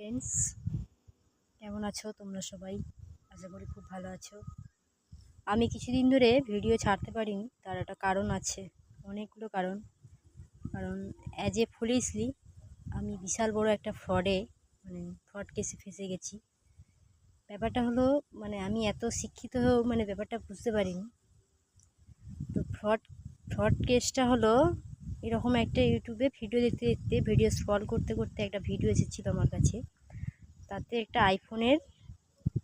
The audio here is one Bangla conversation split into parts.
ফ্রেন্ডস, কেমন আছো তোমরা সবাই? আশা করি খুব ভালো আছো। আমি কিছুদিন ধরে ভিডিও ছাড়তে পারিনি, তার একটা কারণ আছে, অনেকগুলো কারণ। কারণ অ্যাজ এ পুলিশলি আমি বিশাল বড় একটা ফ্রড কেসে ফেঁসে গেছি। ব্যাপারটা হলো আমি এত শিক্ষিত হয়েও ব্যাপারটা বুঝতে পারিনি। তো ফ্রড কেসটা হলো এরকম, একটা ইউটিউবে ভিডিও দেখতে দেখতে, ভিডিও স্ক্রল করতে করতে একটা ভিডিও এসেছিলো আমার কাছে। তাতে একটা আইফোনের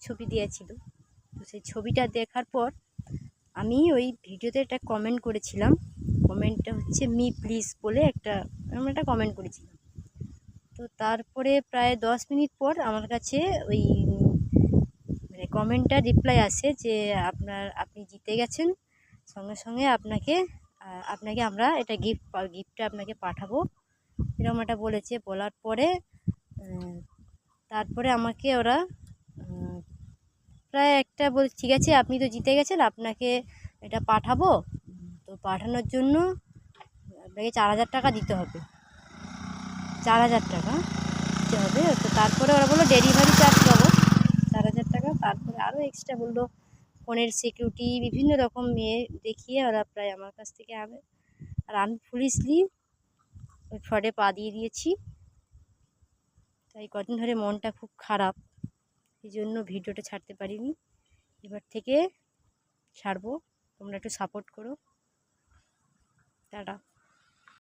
ছবি দিয়েছিল। তো সেই ছবিটা দেখার পর আমি ওই ভিডিওতে একটা কমেন্ট করেছিলাম। কমেন্টটা হচ্ছে মি প্লিজ বলে একটা কমেন্ট করেছিলাম। তো তারপরে প্রায় 10 মিনিট পর আমার কাছে ওই কমেন্টটা রিপ্লাই আসে যে আপনি জিতে গেছেন, সঙ্গে সঙ্গে আপনাকে আমরা এটা গিফটটা আপনাকে পাঠাবো, এরকম একটা বলেছে। বলার পরে তারপরে আমাকে ওরা প্রায় একটা বল, ঠিক আছে আপনি তো জিতে গেছেন, আপনাকে এটা পাঠাবো। তো পাঠানোর জন্য আপনাকে 4,000 টাকা দিতে হবে, 4,000 টাকা দিতে হবে। তো তারপরে ওরা বললো ডেলিভারি চার্জ পাবো 4,000 টাকা। তারপরে আরও এক্সট্রা বললো ফোনের সিকিউরিটি, বিভিন্ন রকম দেখিয়ে ওরা প্রায় আমার কাছ থেকে আবে। আর আমি পুলিশলি ওই ফ্রডে পা দিয়ে দিয়েছি। তাই কদিন ধরে মনটা খুব খারাপ, এই জন্য ভিডিওটা ছাড়তে পারিনি। এবার থেকে ছাড়বো, তোমরা একটু সাপোর্ট করো। টাটা।